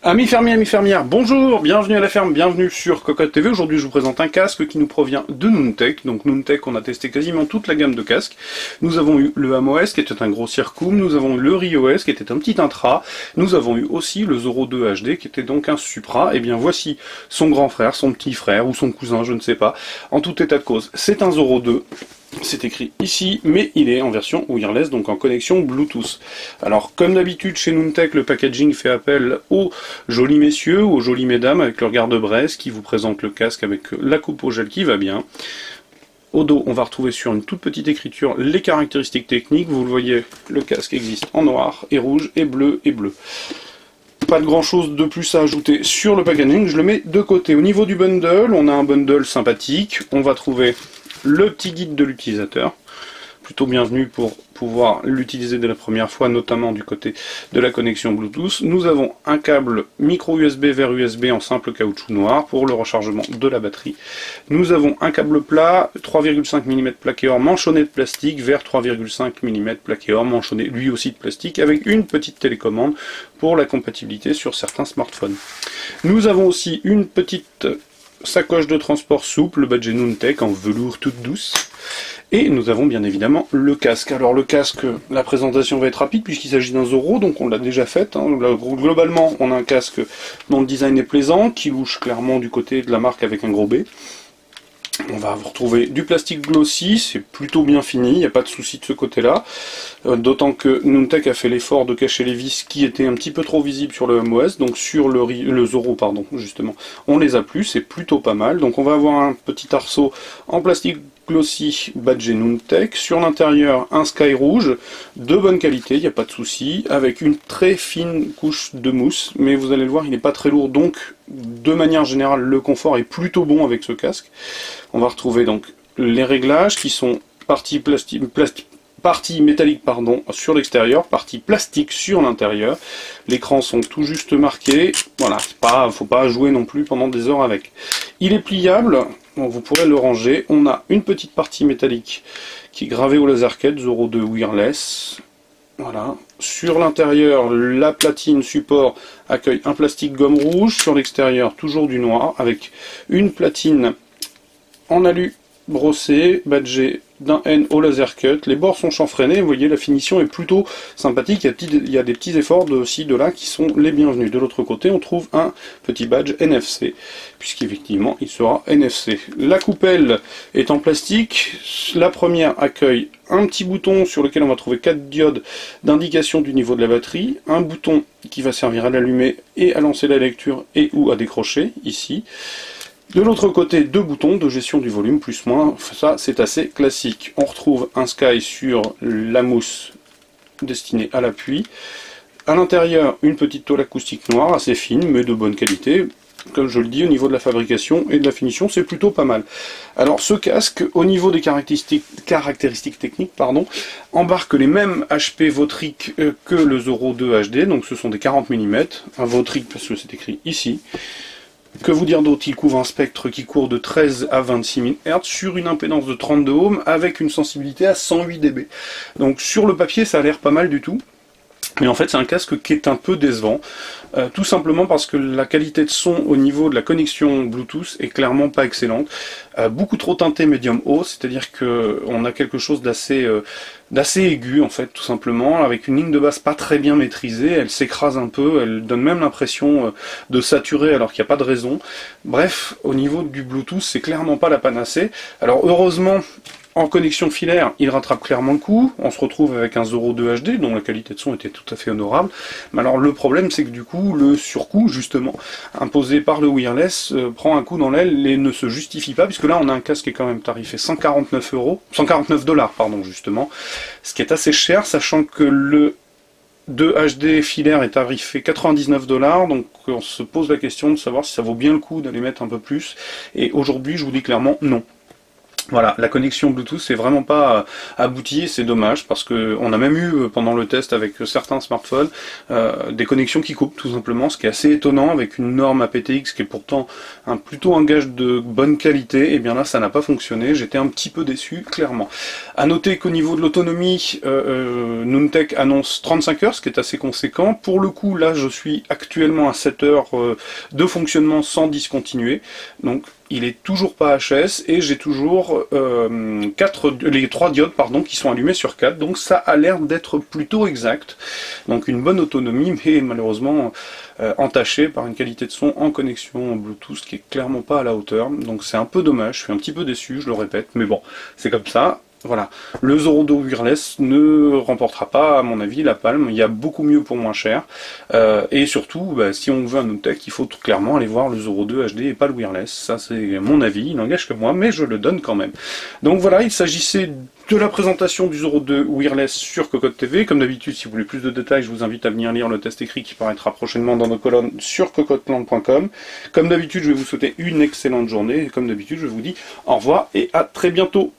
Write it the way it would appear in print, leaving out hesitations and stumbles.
Amis fermiers, amis fermières, bonjour, bienvenue à la ferme, bienvenue sur Cocotte TV. Aujourd'hui je vous présente un casque qui nous provient de Noontech. Donc Noontech, on a testé quasiment toute la gamme de casques. Nous avons eu le HamOS qui était un gros Circum, nous avons eu le RiOS qui était un petit intra, nous avons eu aussi le Zoro 2 HD qui était donc un Supra. Et bien voici son grand frère, son petit frère ou son cousin, je ne sais pas. En tout état de cause, c'est un Zoro 2. C'est écrit ici, mais il est en version wireless, donc en connexion Bluetooth. Alors, comme d'habitude, chez Noontech, le packaging fait appel aux jolis messieurs ou aux jolies mesdames avec leur garde-braise qui vous présente le casque avec la coupe au gel qui va bien. Au dos, on va retrouver sur une toute petite écriture les caractéristiques techniques. Vous le voyez, le casque existe en noir et rouge et bleu et bleu. Pas de grand chose de plus à ajouter sur le packaging, je le mets de côté. Au niveau du bundle, on a un bundle sympathique. On va trouver le petit guide de l'utilisateur, plutôt bienvenu pour pouvoir l'utiliser dès la première fois, notamment du côté de la connexion Bluetooth. Nous avons un câble micro USB vers USB en simple caoutchouc noir pour le rechargement de la batterie. Nous avons un câble plat, 3,5 mm plaqué or manchonné de plastique vers 3,5 mm plaqué or manchonné lui aussi de plastique, avec une petite télécommande pour la compatibilité sur certains smartphones. Nous avons aussi une petite sacoche de transport souple, badge Noontech en velours toute douce. Et nous avons bien évidemment le casque. Alors le casque, la présentation va être rapide puisqu'il s'agit d'un Zoro, donc on l'a déjà fait. Globalement, on a un casque dont le design est plaisant, qui louche clairement du côté de la marque avec un gros B. On va vous retrouver du plastique glossy, c'est plutôt bien fini, il n'y a pas de souci de ce côté-là. D'autant que Noontech a fait l'effort de cacher les vis qui étaient un petit peu trop visibles sur le HamOS, donc sur le Zoro, pardon, justement. On les a plus, c'est plutôt pas mal. Donc on va avoir un petit arceau en plastique glossy badgé Noontech. Sur l'intérieur, un sky rouge de bonne qualité, il n'y a pas de souci, avec une très fine couche de mousse. Mais vous allez le voir, il n'est pas très lourd, donc de manière générale, le confort est plutôt bon avec ce casque. On va retrouver donc les réglages qui sont partie métallique sur l'extérieur, partie plastique sur l'intérieur. L'écran sont tout juste marqués. Voilà, faut pas jouer non plus pendant des heures avec. Il est pliable, donc vous pourrez le ranger. On a une petite partie métallique qui est gravée au laser cut, Zoro 2 wireless. Voilà. Sur l'intérieur, la platine support accueille un plastique gomme rouge. Sur l'extérieur, toujours du noir, avec une platine en alu brossé, badgé d'un N au laser cut. Les bords sont chanfreinés, vous voyez la finition est plutôt sympathique, il y a des petits efforts de ci, de là qui sont les bienvenus. De l'autre côté on trouve un petit badge NFC, puisqu'effectivement il sera NFC. La coupelle est en plastique, la première accueille un petit bouton sur lequel on va trouver 4 diodes d'indication du niveau de la batterie, un bouton qui va servir à l'allumer et à lancer la lecture et ou à décrocher, ici. De l'autre côté, 2 boutons de gestion du volume, plus moins, ça c'est assez classique. On retrouve un sky sur la mousse destinée à l'appui. À l'intérieur, une petite tôle acoustique noire, assez fine, mais de bonne qualité. Comme je le dis, au niveau de la fabrication et de la finition, c'est plutôt pas mal. Alors ce casque, au niveau des caractéristiques techniques, embarque les mêmes HP Votric que le Zoro 2 HD, donc ce sont des 40 mm, un Votric parce que c'est écrit ici. Que vous dire d'autre? Il couvre un spectre qui court de 13 à 26 000 Hz sur une impédance de 32 ohms avec une sensibilité à 108 dB. Donc sur le papier ça a l'air pas mal du tout. Mais en fait c'est un casque qui est un peu décevant, tout simplement parce que la qualité de son au niveau de la connexion Bluetooth est clairement pas excellente, beaucoup trop teinté médium haut, c'est-à-dire qu'on a quelque chose d'assez aigu en fait, tout simplement, avec une ligne de basse pas très bien maîtrisée, elle s'écrase un peu, elle donne même l'impression de saturer alors qu'il n'y a pas de raison. Bref, au niveau du Bluetooth c'est clairement pas la panacée. Alors heureusement, en connexion filaire, il rattrape clairement le coup. On se retrouve avec un Zoro 2 HD dont la qualité de son était tout à fait honorable. Mais alors le problème c'est que du coup le surcoût justement imposé par le wireless prend un coup dans l'aile et ne se justifie pas, puisque là on a un casque qui est quand même tarifé 149 $, pardon, justement, ce qui est assez cher, sachant que le 2 HD filaire est tarifé 99 $, donc on se pose la question de savoir si ça vaut bien le coup d'aller mettre un peu plus. Et aujourd'hui je vous dis clairement non. Voilà, la connexion Bluetooth c'est vraiment pas abouti, c'est dommage parce que on a même eu pendant le test avec certains smartphones des connexions qui coupent tout simplement, ce qui est assez étonnant avec une norme aptX qui est pourtant plutôt un gage de bonne qualité. Et bien là ça n'a pas fonctionné, j'étais un petit peu déçu clairement. À noter qu'au niveau de l'autonomie, Nuntech annonce 35 heures, ce qui est assez conséquent. Pour le coup là je suis actuellement à 7 heures de fonctionnement sans discontinuer, donc il est toujours pas HS et j'ai toujours les 3 diodes qui sont allumées sur 4, donc ça a l'air d'être plutôt exact. Donc une bonne autonomie, mais malheureusement entachée par une qualité de son en connexion Bluetooth qui est clairement pas à la hauteur. Donc c'est un peu dommage, je suis un petit peu déçu, je le répète, mais bon, c'est comme ça. Voilà, le Zoro 2 Wireless ne remportera pas, à mon avis, la palme. Il y a beaucoup mieux pour moins cher. Et surtout, si on veut un Nuntech, il faut tout clairement aller voir le Zoro 2 HD et pas le Wireless. Ça, c'est mon avis. Il n'engage que moi, mais je le donne quand même. Donc voilà, il s'agissait de la présentation du Zoro 2 Wireless sur Cocotte TV. Comme d'habitude, si vous voulez plus de détails, je vous invite à venir lire le test écrit qui paraîtra prochainement dans nos colonnes sur cocotteplan.com. Comme d'habitude, je vais vous souhaiter une excellente journée. Et comme d'habitude, je vous dis au revoir et à très bientôt.